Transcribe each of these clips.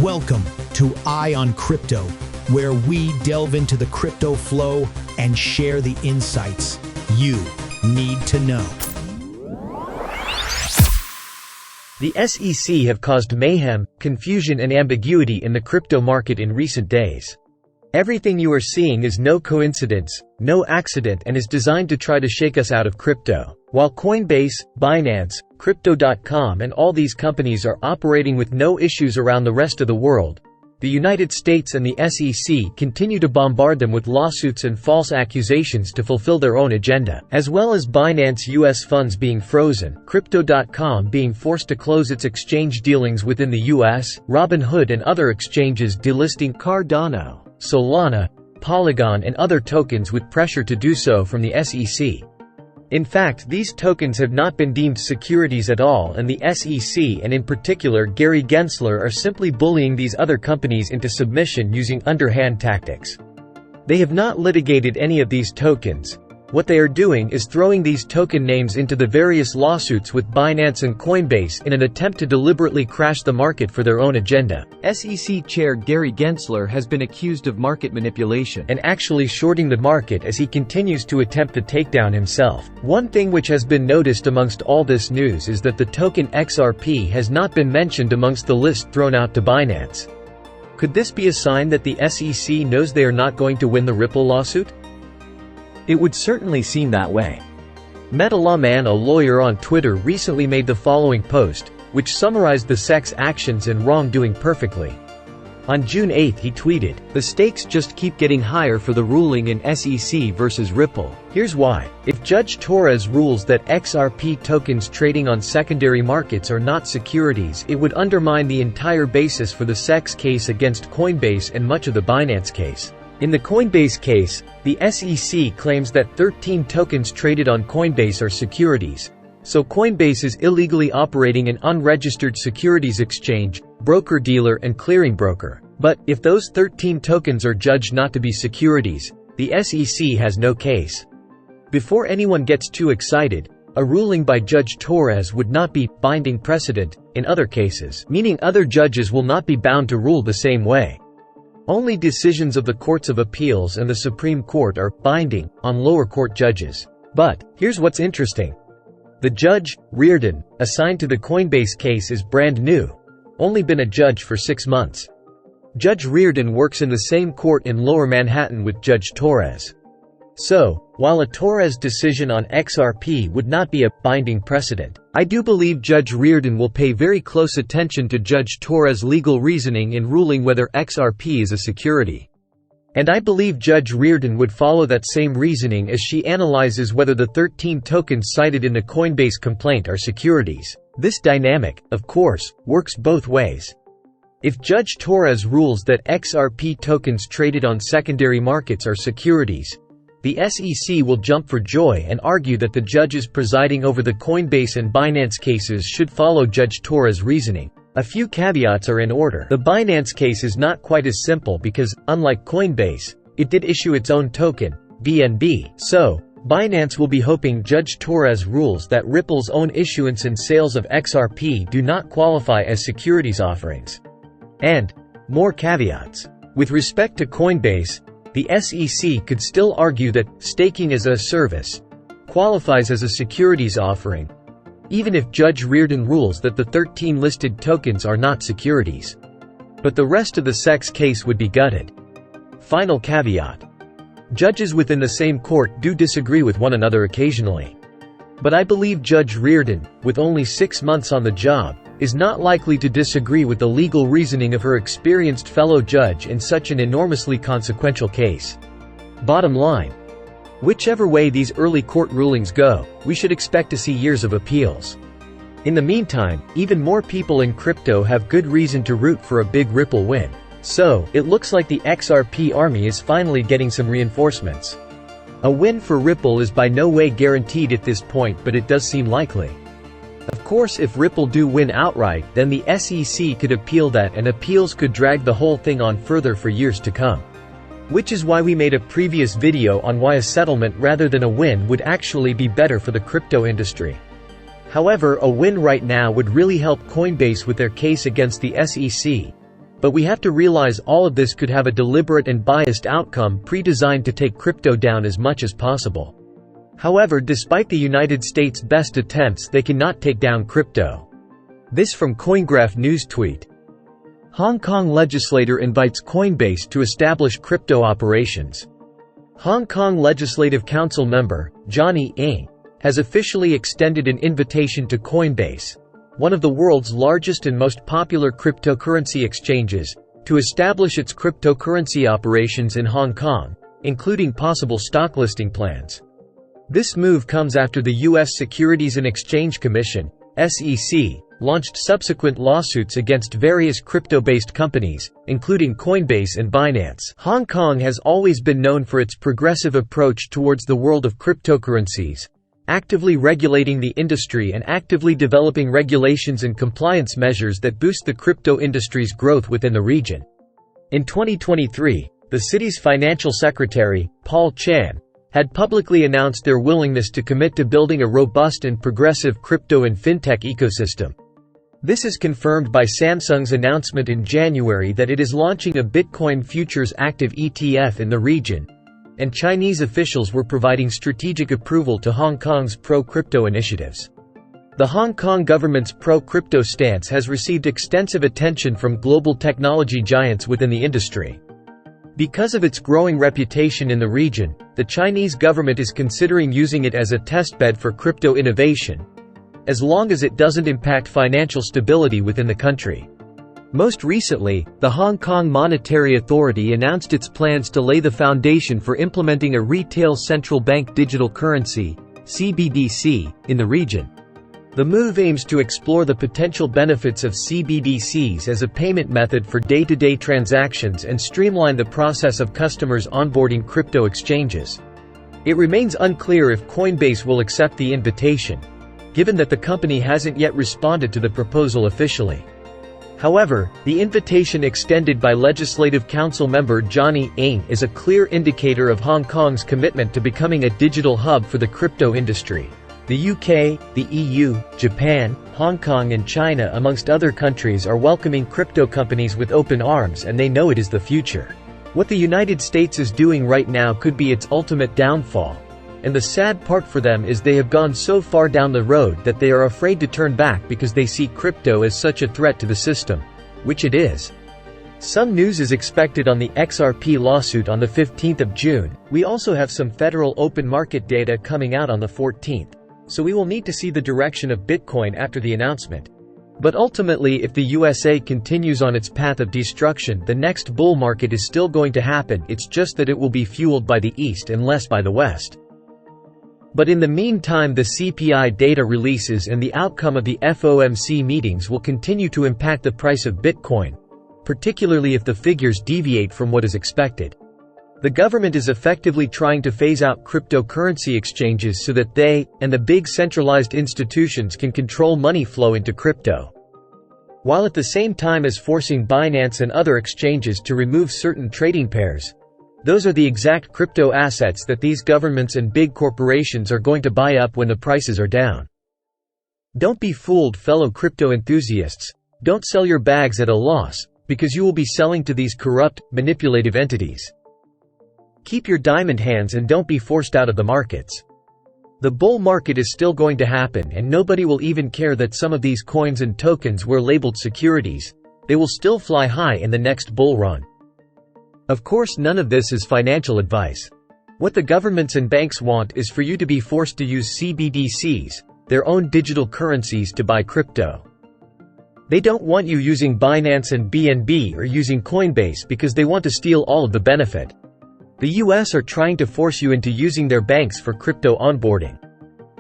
Welcome to Eye on Crypto, where we delve into the crypto flow and share the insights you need to know. The SEC have caused mayhem, confusion and ambiguity in the crypto market in recent days. Everything you are seeing is no coincidence, no accident, and is designed to try to shake us out of crypto. While Coinbase, Binance, Crypto.com and all these companies are operating with no issues around the rest of the world, the United States and the SEC continue to bombard them with lawsuits and false accusations to fulfill their own agenda. As well as Binance US funds being frozen, Crypto.com being forced to close its exchange dealings within the US, Robinhood and other exchanges delisting Cardano, Solana, Polygon and other tokens with pressure to do so from the SEC. In fact, these tokens have not been deemed securities at all, and the SEC and in particular Gary Gensler are simply bullying these other companies into submission using underhand tactics. They have not litigated any of these tokens. What they are doing is throwing these token names into the various lawsuits with Binance and Coinbase in an attempt to deliberately crash the market for their own agenda. SEC Chair Gary Gensler has been accused of market manipulation and actually shorting the market as he continues to attempt the takedown himself. One thing which has been noticed amongst all this news is that the token XRP has not been mentioned amongst the list thrown out to Binance. Could this be a sign that the SEC knows they are not going to win the Ripple lawsuit? It would certainly seem that way. MetaLawman, a lawyer on Twitter, recently made the following post, which summarized the SEC's actions and wrongdoing perfectly. On June 8 he tweeted, "The stakes just keep getting higher for the ruling in SEC versus Ripple. Here's why. If Judge Torres rules that XRP tokens trading on secondary markets are not securities, it would undermine the entire basis for the SEC's case against Coinbase and much of the Binance case. In the Coinbase case, the SEC claims that 13 tokens traded on Coinbase are securities. So Coinbase is illegally operating an unregistered securities exchange, broker-dealer and clearing broker. But, if those 13 tokens are judged not to be securities, the SEC has no case. Before anyone gets too excited, a ruling by Judge Torres would not be binding precedent in other cases, meaning other judges will not be bound to rule the same way. Only decisions of the courts of appeals and the Supreme Court are binding on lower court judges. But, here's what's interesting. The judge, Reardon, assigned to the Coinbase case is brand new, only been a judge for 6 months. Judge Reardon works in the same court in Lower Manhattan with Judge Torres. So, while a Torres decision on XRP would not be a binding precedent, I do believe Judge Reardon will pay very close attention to Judge Torres' legal reasoning in ruling whether XRP is a security. And I believe Judge Reardon would follow that same reasoning as she analyzes whether the 13 tokens cited in the Coinbase complaint are securities. This dynamic, of course, works both ways. If Judge Torres rules that XRP tokens traded on secondary markets are securities, the SEC will jump for joy and argue that the judges presiding over the Coinbase and Binance cases should follow Judge Torres' reasoning. A few caveats are in order. The Binance case is not quite as simple because, unlike Coinbase, it did issue its own token, BNB. So, Binance will be hoping Judge Torres rules that Ripple's own issuance and sales of XRP do not qualify as securities offerings. And, more caveats. With respect to Coinbase, the SEC could still argue that staking as a service qualifies as a securities offering, even if Judge Reardon rules that the 13 listed tokens are not securities. But the rest of the SEC's case would be gutted. Final caveat. Judges within the same court do disagree with one another occasionally. But I believe Judge Reardon, with only 6 months on the job, is not likely to disagree with the legal reasoning of her experienced fellow judge in such an enormously consequential case. Bottom line. Whichever way these early court rulings go, we should expect to see years of appeals. In the meantime, even more people in crypto have good reason to root for a big Ripple win. So, it looks like the XRP army is finally getting some reinforcements. A win for Ripple is by no way guaranteed at this point, but it does seem likely. Of course, if Ripple do win outright, then the SEC could appeal that and appeals could drag the whole thing on further for years to come. Which is why we made a previous video on why a settlement rather than a win would actually be better for the crypto industry. However, a win right now would really help Coinbase with their case against the SEC. But we have to realize all of this could have a deliberate and biased outcome pre-designed to take crypto down as much as possible. However, despite the United States' best attempts, they cannot take down crypto. This from CoinGraph News tweet. Hong Kong legislator invites Coinbase to establish crypto operations. Hong Kong Legislative Council member, Johnny Ng, has officially extended an invitation to Coinbase, one of the world's largest and most popular cryptocurrency exchanges, to establish its cryptocurrency operations in Hong Kong, including possible stock listing plans. This move comes after the U.S. Securities and Exchange Commission, SEC, launched subsequent lawsuits against various crypto-based companies, including Coinbase and Binance. Hong Kong has always been known for its progressive approach towards the world of cryptocurrencies, actively regulating the industry and actively developing regulations and compliance measures that boost the crypto industry's growth within the region. In 2023, the city's financial secretary, Paul Chan, had publicly announced their willingness to commit to building a robust and progressive crypto and fintech ecosystem. This is confirmed by Samsung's announcement in January that it is launching a Bitcoin futures active ETF in the region, and Chinese officials were providing strategic approval to Hong Kong's pro-crypto initiatives. The Hong Kong government's pro-crypto stance has received extensive attention from global technology giants within the industry. Because of its growing reputation in the region, the Chinese government is considering using it as a testbed for crypto innovation, as long as it doesn't impact financial stability within the country. Most recently, the Hong Kong Monetary Authority announced its plans to lay the foundation for implementing a retail central bank digital currency, CBDC, in the region. The move aims to explore the potential benefits of CBDCs as a payment method for day-to-day transactions and streamline the process of customers onboarding crypto exchanges. It remains unclear if Coinbase will accept the invitation, given that the company hasn't yet responded to the proposal officially. However, the invitation extended by Legislative Council member Johnny Ng is a clear indicator of Hong Kong's commitment to becoming a digital hub for the crypto industry. The UK, the EU, Japan, Hong Kong and China amongst other countries are welcoming crypto companies with open arms, and they know it is the future. What the United States is doing right now could be its ultimate downfall. And the sad part for them is they have gone so far down the road that they are afraid to turn back because they see crypto as such a threat to the system, which it is. Some news is expected on the XRP lawsuit on the 15th of June. We also have some federal open market data coming out on the 14th, so we will need to see the direction of Bitcoin after the announcement. But ultimately, if the USA continues on its path of destruction, the next bull market is still going to happen. It's just that it will be fueled by the East and less by the West. But in the meantime, the CPI data releases and the outcome of the FOMC meetings will continue to impact the price of Bitcoin, particularly if the figures deviate from what is expected. The government is effectively trying to phase out cryptocurrency exchanges so that they, and the big centralized institutions, can control money flow into crypto, while at the same time as forcing Binance and other exchanges to remove certain trading pairs. Those are the exact crypto assets that these governments and big corporations are going to buy up when the prices are down. Don't be fooled, fellow crypto enthusiasts. Don't sell your bags at a loss, because you will be selling to these corrupt, manipulative entities. Keep your diamond hands and don't be forced out of the markets. The bull market is still going to happen, and nobody will even care that some of these coins and tokens were labeled securities. They will still fly high in the next bull run. Of course, none of this is financial advice. What the governments and banks want is for you to be forced to use CBDCs, their own digital currencies, to buy crypto. They don't want you using Binance and BNB or using Coinbase because they want to steal all of the benefit. The US are trying to force you into using their banks for crypto onboarding.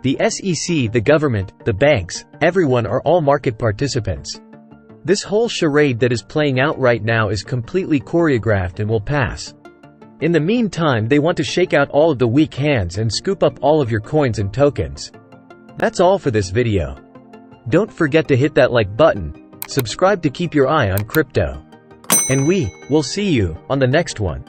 The SEC, the government, the banks, everyone are all market participants. This whole charade that is playing out right now is completely choreographed and will pass. In the meantime, they want to shake out all of the weak hands and scoop up all of your coins and tokens. That's all for this video. Don't forget to hit that like button, subscribe to keep your eye on crypto. And we will see you on the next one.